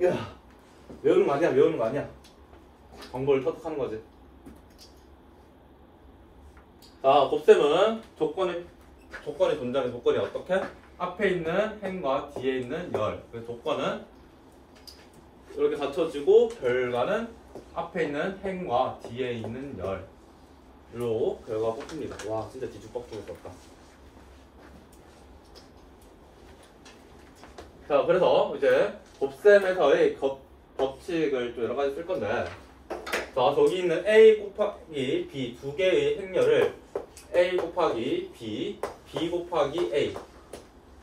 야, 외우는 거 아니야. 방법을 터득하는 거지. 자, 곱셈은 조건이 존재하는 조건이 어떻게? 앞에 있는 행과 뒤에 있는 열. 그래서 조건은 이렇게 갖춰지고 결과는 앞에 있는 행과 뒤에 있는 열로 결과가 뽑힙니다. 와 진짜 뒤죽박죽일 수 없다. 자 그래서 이제 곱셈에서의 법칙을 또 여러 가지 쓸 건데 자 저기 있는 A 곱하기 B 두 개의 행렬을 A 곱하기 B, B 곱하기 A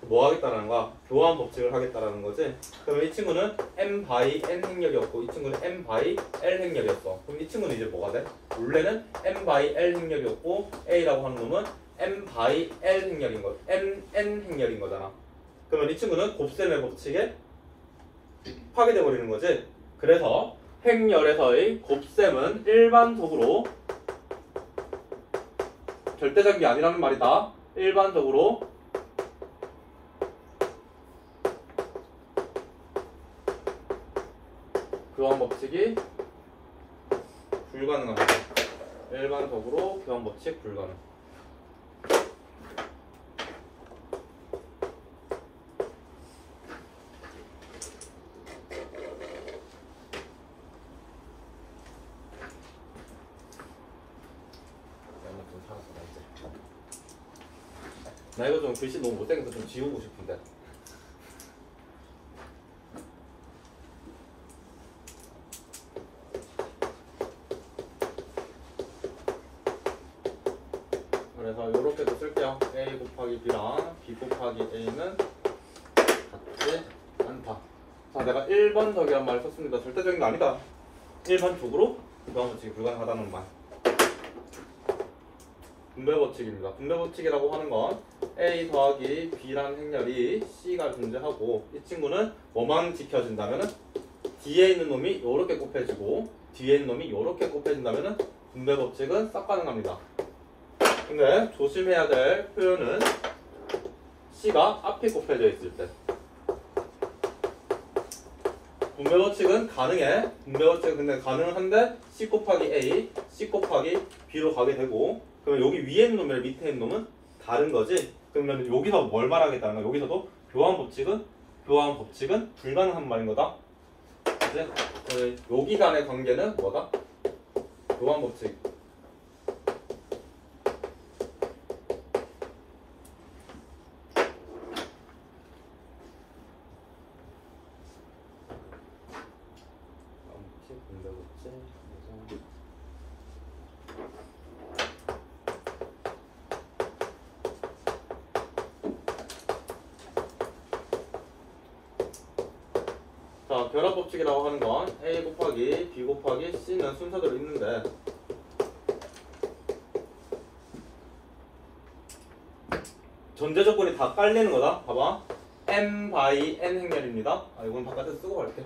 뭐 하겠다라는 거야? 교환 법칙을 하겠다라는 거지. 그러면 이 친구는 M by N 행렬이었고 이 친구는 M by L 행렬이었어. 그럼 이 친구는 이제 뭐가 돼? 원래는 M by L 행렬이었고 A라고 하는 놈은 M by L 행렬인 거, M, N 행렬인 거잖아. 그러면 이 친구는 곱셈의 법칙에 파괴돼 버리는 거지. 그래서 행렬에서의 곱셈은 일반적으로 절대적인 게 아니라는 말이다. 일반적으로 교환 법칙이 불가능합니다. 일반적으로 교환 법칙 불가능. 나 이거 좀 글씨 너무 못생겨서 좀 지우고 싶은데. 그래서 요렇게도 쓸게요. A 곱하기 B랑 B 곱하기 A는 같지 않다. 자, 내가 일반적이란 말을 썼습니다. 절대적인 거 아니다. 일반적으로 교환 법칙이 불가능하다는 말. 분배 법칙입니다. 분배 법칙이라고 하는 건 A 더하기 B라는 행렬이 C가 존재하고 이 친구는 뭐만 지켜진다면은 뒤에 있는 놈이 이렇게 곱해지고 뒤에 있는 놈이 이렇게 곱해진다면은 분배 법칙은 싹 가능합니다. 근데 조심해야 될 표현은 C가 앞이 곱해져 있을 때. 분배 법칙은 가능해. 분배 법칙은 근데 가능한데 C 곱하기 A, C 곱하기 B로 가게 되고 그러면 여기 위에 있는 놈이랑 밑에 있는 놈은 다른 거지. 그러면 여기서 뭘 말하겠다는 거야? 여기서도 교환 법칙은 불가능한 말인 거다. 그치? 여기 간의 관계는 뭐다? 교환 법칙. 자, 결합법칙이라고 하는 건 A 곱하기 B 곱하기 C는 순서대로 있는데 전제 조건이 다 깔리는 거다. 봐봐. M by N 행렬입니다. 아, 이건 바깥에서 쓰고 갈게.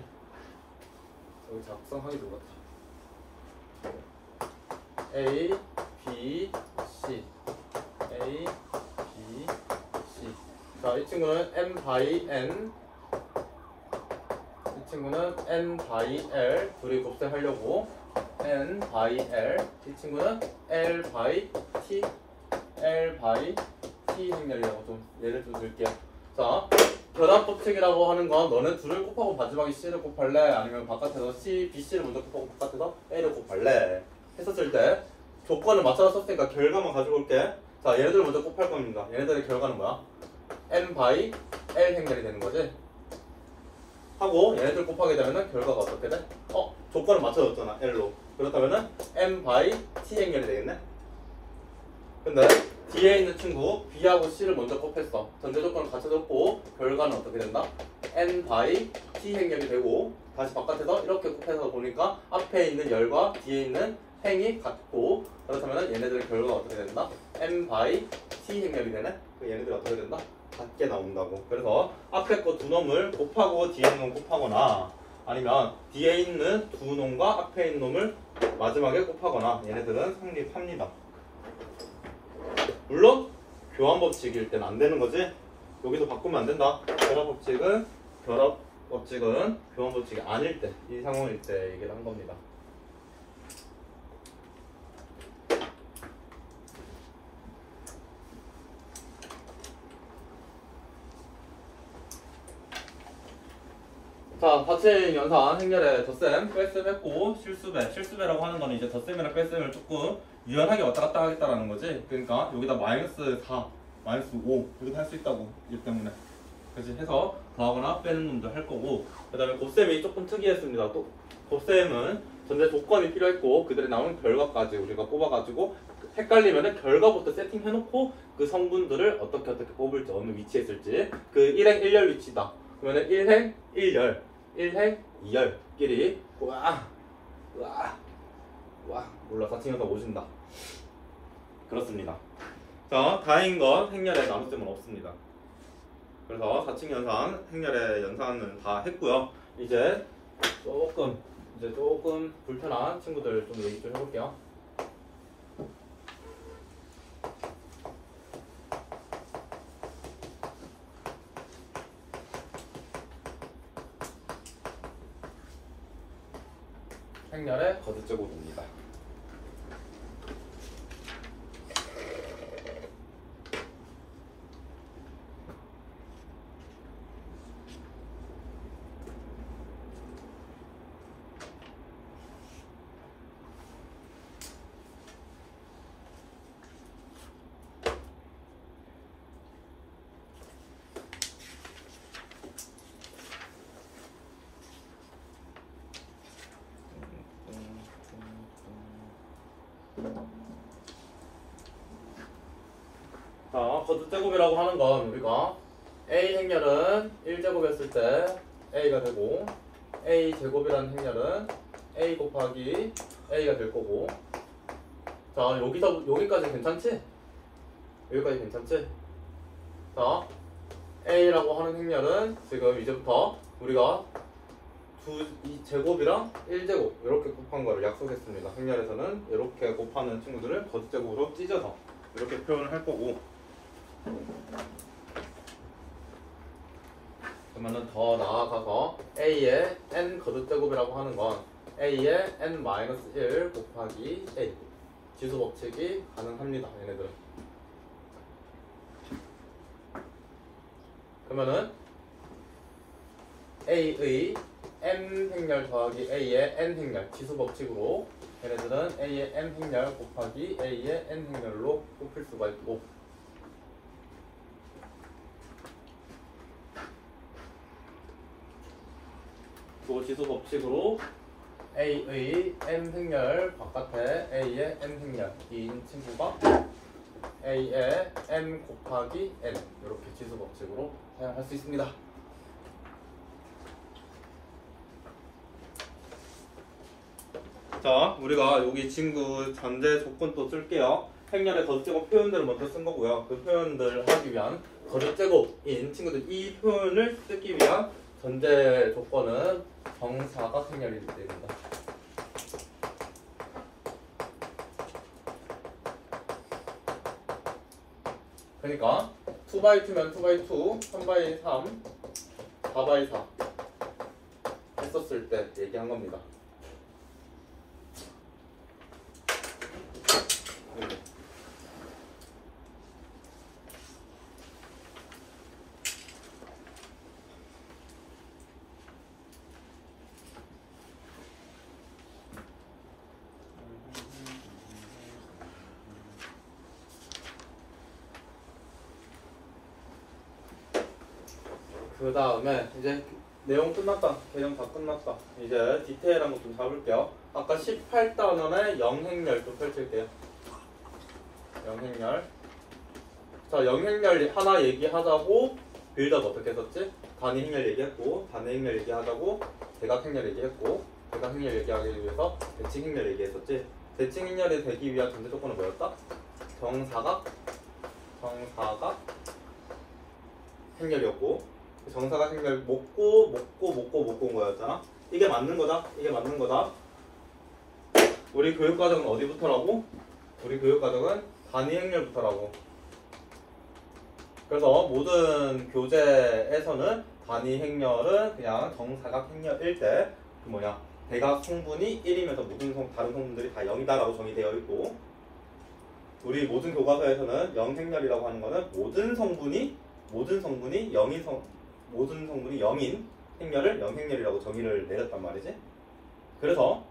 여기 작성하기 좀 같아. A, B, C A, B, C. 자, 이 친구는 M by N, 이 친구는 N by L. 둘이 곱셈하려고 N by L. 이 친구는 L by T, L by T 행렬이라고 좀 예를 좀 들게요. 자, 결합법칙이라고 하는 건 너네 둘을 곱하고 마지막에 C를 곱할래? 아니면 바깥에서 C, B, C를 먼저 곱하고 바깥에서 A를 곱할래? 했었을 때 조건을 맞춰서 썼으니까 결과만 가지고 올게. 자, 얘네들 먼저 곱할 겁니다. 얘네들의 결과는 뭐야? M by L 행렬이 되는 거지. 하고 얘네들 곱하게 되면은 결과가 어떻게 돼? 조건을 맞춰줬잖아, L로. 그렇다면은 M by T 행렬이 되겠네? 근데 뒤에 있는 친구 B하고 C를 먼저 곱했어. 전제 조건을 갖춰줬고 결과는 어떻게 된다? N by T 행렬이 되고 다시 바깥에서 이렇게 곱해서 보니까 앞에 있는 열과 뒤에 있는 행이 같고 그렇다면 얘네들의 결과가 어떻게 된다? M by T 행렬이 되네? 그 얘네들이 어떻게 된다? 같게 나온다고. 그래서 앞에 거 두 놈을 곱하고 뒤에 있는 놈 곱하거나 아니면 뒤에 있는 두 놈과 앞에 있는 놈을 마지막에 곱하거나 얘네들은 성립합니다. 물론 교환법칙일 때는 안 되는 거지. 여기서 바꾸면 안 된다. 결합법칙은 교환법칙이 아닐 때, 이 상황일 때 얘기를 한 겁니다. 자, 자체 연산 행렬의 덧셈, 뺄셈 했고 실수배라고 하는 거는 이제 덧셈이랑 뺄셈을 조금 유연하게 왔다 갔다 하겠다라는 거지. 그러니까 여기다 마이너스 4, 마이너스 5 이렇게 할 수 있다고. 이 때문에. 그래서 해서 더하거나 빼는 놈도 할 거고 그 다음에 곱셈이 조금 특이했습니다. 또 곱셈은 전제 조건이 필요했고 그들이 나오는 결과까지 우리가 뽑아가지고 헷갈리면은 결과부터 세팅해놓고 그 성분들을 어떻게 뽑을지 어느 위치에 있을지 그 1행 1열 위치다. 그러면은 1행 1열 1행 2열끼리 와 몰라 4층 연산 오신다. 그렇습니다. 자, 다행인 건 행렬의 나눗셈은 없습니다. 그래서 4층 연산 행렬의 연산은 다 했고요. 이제 조금 불편한 친구들 좀 얘기 좀 해볼게요. 행렬의 거듭제곱입니다. 자, 거듭제곱이라고 하는 건 우리가 A 행렬은 1제곱했을 때 A가 되고 A 제곱이라는 행렬은 A 곱하기 A가 될 거고 자, 여기까지 괜찮지? 여기까지 괜찮지? 자, A라고 하는 행렬은 지금 이제부터 우리가 이 제곱이랑 1제곱 이렇게 곱한 거를 약속했습니다. 행렬에서는 이렇게 곱하는 친구들을 거듭제곱으로 찢어서 이렇게 표현을 할 거고, 그러면은 더 나아가서 A의 n 거듭제곱이라고 하는 건 A의 n-1 곱하기 A 지수 법칙이 가능합니다. 얘네들은. 그러면은 A의 n 행렬 더하기 A의 n 행렬 지수 법칙으로 얘네들은 A의 n 행렬 곱하기 A의 n 행렬로 곱힐 수가 있고, 또 지수 법칙으로 A의 n 행렬 바깥에 A의 n 행렬인 친구가 A의 n 곱하기 n 이렇게 지수 법칙으로 사용할 수 있습니다. 자, 우리가 여기 친구 전제 조건 또 쓸게요. 행렬의 거듭제곱 표현들을 먼저 쓴 거고요. 그 표현들을 하기 위한 거듭제곱인 친구들, 이 표현을 쓰기 위한 전제 조건은 정사각 행렬이기 때문입니다. 그러니까 2x2면 2x2, 3x3, 4x4 했었을 때 얘기한 겁니다. 그 다음에 이제 내용 끝났다. 개념 다 끝났다. 이제 디테일한 거 좀 잡을게요. 아까 18단원의 영행렬 좀 펼칠게요. 영행렬. 자, 영행렬 하나 얘기하자고 빌드업 어떻게 했었지? 단위 행렬 얘기했고, 단위 행렬 얘기하자고 대각 행렬 얘기했고, 대각 행렬 얘기하기 위해서 대칭 행렬 얘기했었지? 대칭 행렬이 되기 위한 전제 조건은 뭐였다? 정사각 행렬이었고, 정사각 행렬 먹고 온 거였잖아. 이게 맞는 거다. 이게 맞는 거다. 우리 교육과정은 어디부터라고? 우리 교육과정은 단위 행렬부터라고. 그래서 모든 교재에서는 단위 행렬은 그냥 정사각 행렬일 때 그 뭐냐, 대각 성분이 1이면서 모든 다른 성분들이 다 0이다라고 정의되어 있고, 우리 모든 교과서에서는 영행렬이라고 하는 거는 모든 성분이 0인 행렬을 영행렬이라고 정의를 내렸단 말이지. 그래서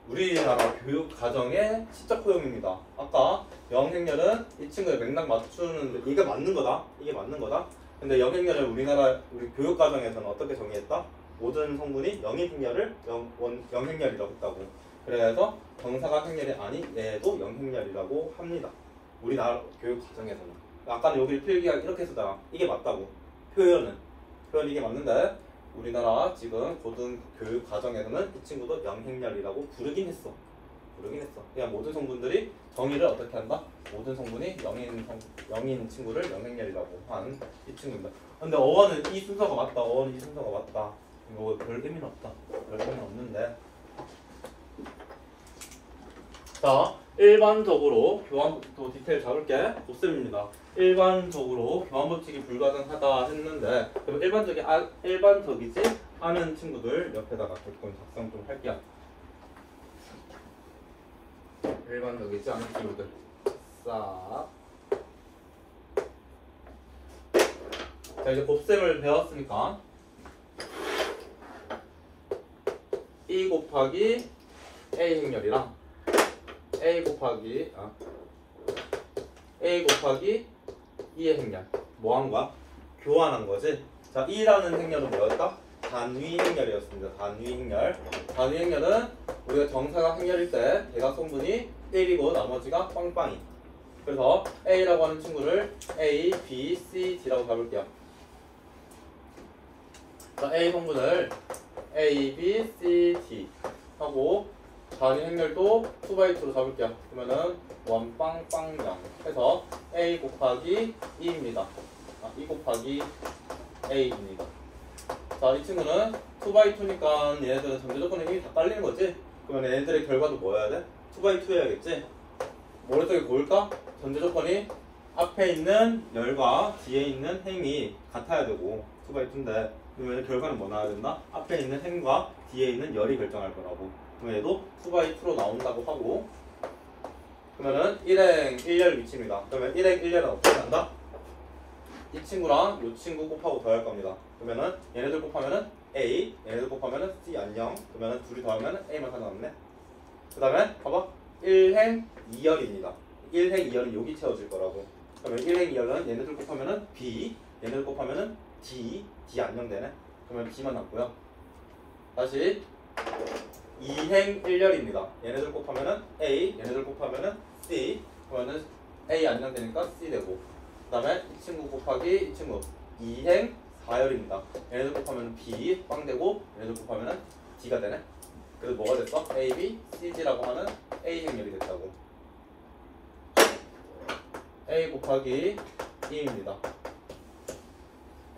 우리나라 교육 과정의 시적 허용입니다. 아까 영행렬은 이 친구의 맥락 맞추는데 이게 맞는 거다. 근데 영행렬을 우리 교육 과정에서는 어떻게 정의했다? 모든 성분이 0인 행렬을 영행렬이라고 했다고. 그래서 정사각 행렬이 아닌 얘도 영행렬이라고 합니다. 우리나라 교육 과정에서는. 아까는 여기 필기가 이렇게 쓰다가 이게 맞다고. 표현 이게 맞는데 우리나라 지금 고등 교육 과정에서는 이 친구도 영행렬이라고 부르긴 했어. 그냥 모든 성분들이 정의를 어떻게 한다? 모든 성분이 0인 친구를 영행렬이라고 한 이 친구입니다. 근데 어원은 이 순서가 맞다. 이거 별 의미는 없다. 별 의미는 없는데. 자, 일반적으로 교환도 디테일 잡을게. 곱셈입니다. 일반적으로 교환법칙이 불가능하다 했는데, 일반적이지 않은 친구들 옆에다가 조금 작성 좀 할게요. 일반적이지 않은 친구들 싹. 자, 이제 곱셈을 배웠으니까 E 곱하기 A 행렬이랑 A 곱하기 E의 행렬 뭐 한 거야? 교환한 거지. 자, E라는 행렬은 뭐였다? 단위 행렬이었습니다. 단위 행렬은 우리가 정사각 행렬일 때 대각 성분이 1이고 나머지가 빵빵이. 그래서 A라고 하는 친구를 A, B, C, D라고 잡을게요. 자, A 성분을 A, B, C, D 하고 단위 행렬도 2x2로 잡을게요. 그러면은 1빵빵0 해서 a 곱하기 2입니다. 2 곱하기 a입니다. 자, 이 친구는 2x2니까 얘네들은 전제 조건에 힘이 다 딸리는 거지? 그러면 얘네들의 결과도 뭐여야 돼? 2x2 해야겠지? 오른쪽에 보일까? 전제 조건이 앞에 있는 열과 뒤에 있는 행이 같아야 되고 2x2인데 그러면 결과는 뭐 나와야 된다? 앞에 있는 행과 뒤에 있는 열이 결정할 거라고. 그러면 얘도 2x2로 나온다고 하고 그러면은 1행 1열 위치입니다. 그러면 1행 1열은 어떻게 한다? 이 친구랑 이 친구 곱하고 더할 겁니다. 그러면은 얘네들 곱하면은 A, 얘네들 곱하면은 C 안녕. 그러면은 둘이 더하면은 A만 살아남네. 그 다음에 봐봐 1행 2열입니다. 1행 2열은 여기 채워질 거라고. 그러면 1행 2열은 얘네들 곱하면은 B, 얘네들 곱하면은 D 안녕 되네. 그러면 B만 남고요. 다시 2행 1열입니다. 얘네들 곱하면은 A, 얘네들 곱하면은 C. 그러면은 A 안녕 되니까 C 되고. 그 다음에 이 친구 곱하기 이 친구 2행 4열입니다. 얘네들 곱하면 B 빵 되고 얘네들 곱하면 D가 되네. 그래서 뭐가 됐어? A, B, C, D라고 하는 A 행렬이 됐다고. A 곱하기 2입니다.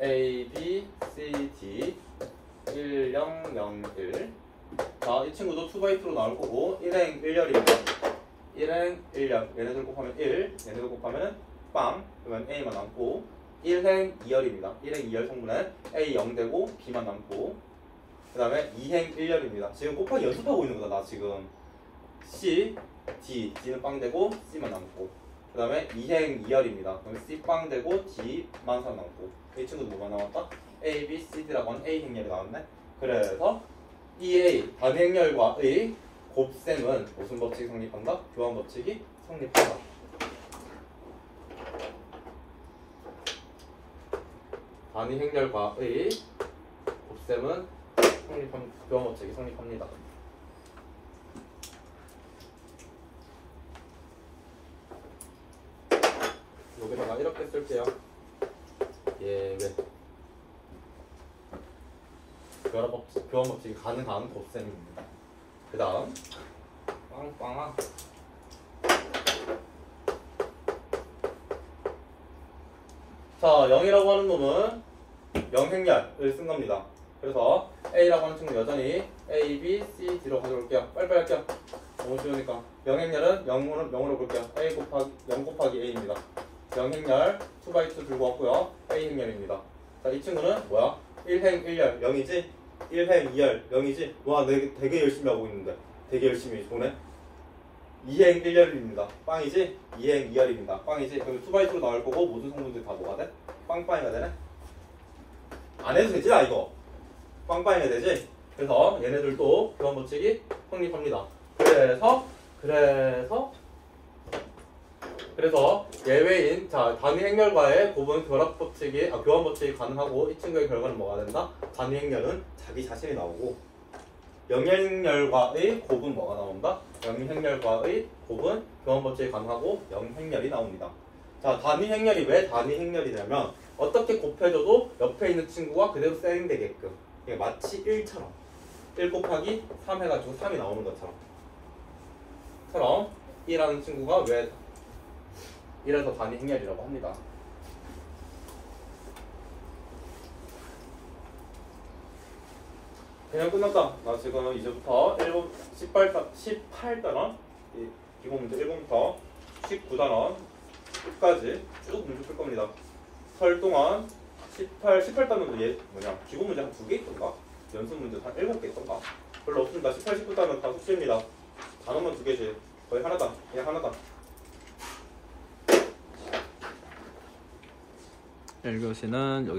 A, B, C, D 1, 0, 0, 1. 자, 이 친구도 2x2로 나올 거고 1행 1열입니다. 1행 1열 얘네들 곱하면 1, 얘네들 곱하면 빵. 그러면 A만 남고 1행 2열입니다. 1행 2열 성분에 A 0 되고 B만 남고 그 다음에 2행 1열입니다. 지금 곱하기 연습하고 있는 거다. 나 지금 C, D, D는 빵 되고 C만 남고 그 다음에 2행 2열입니다. 그럼 C 빵 되고 D만 살아남고 이 친구도 뭐가 나왔다? A, B, C, D라고 하는 A 행렬이 나왔네. 그래서 EA 단위 행렬과의 곱셈은 무슨 법칙이 성립한다? 교환 법칙이 성립한다. 단위 행렬과의 곱셈은 교환 법칙이 성립합니다. 여기다가 이렇게 쓸게요. 예외 교환 법칙이 가능한 곱셈입니다. 그 다음 빵빵아 자 0이라고 하는 놈은 0행렬을 쓴 겁니다. 그래서 A라고 하는 친구 여전히 A, B, C, D로 가져올게요. 빨리빨리 할게요. 너무 쉬우니까 0행렬은 0으로 볼게요. A 곱하기 0 곱하기 A입니다. 0행렬 2x2 들고 왔고요. A행렬입니다. 자, 이 친구는 뭐야? 1행 1열 0이지? 1행 2열 0이지? 와, 내가 되게 열심히 하고 있는데 되게 열심히 보네. 2행 1열입니다. 빵이지? 2행 2열입니다. 빵이지? 그럼 2x2로 나올 거고 모든 성분들이 다 뭐가 돼? 빵빵이가 되네? 안 해도 되지? 이거 빵빵이가 되지? 그래서 얘네들도 교환 법칙이 성립합니다. 그래서 예외인 자 단위 행렬과의 곱은 교환 법칙이 가능하고 이 친구의 결과는 뭐가 된다? 단위 행렬은 자기 자신이 나오고 영행렬과의 곱은 뭐가 나온다? 영행렬과의 곱은 교환 법칙이 가능하고 영행렬이 나옵니다. 자, 단위 행렬이 왜 단위 행렬이냐면 어떻게 곱해줘도 옆에 있는 친구가 그대로 셀링되게끔 마치 1처럼 1 곱하기 3 해가지고 3이 나오는 것처럼 2라는 친구가 왜 이래서 단위 행렬이라고 합니다. 그냥 끝났다. 나 지금 이제부터 18단원 기본 문제 1번부터 19단원 끝까지 쭉 문제 풀 겁니다. 설 동안 18단원도 기본 문제 한 2개 있던가? 연습 문제 한 7개 있던가? 별로 없습니다. 18, 19단원 다 숙제입니다. 단원만 2개씩. 거의 하나다. 그냥 하나다. 1교시는 여기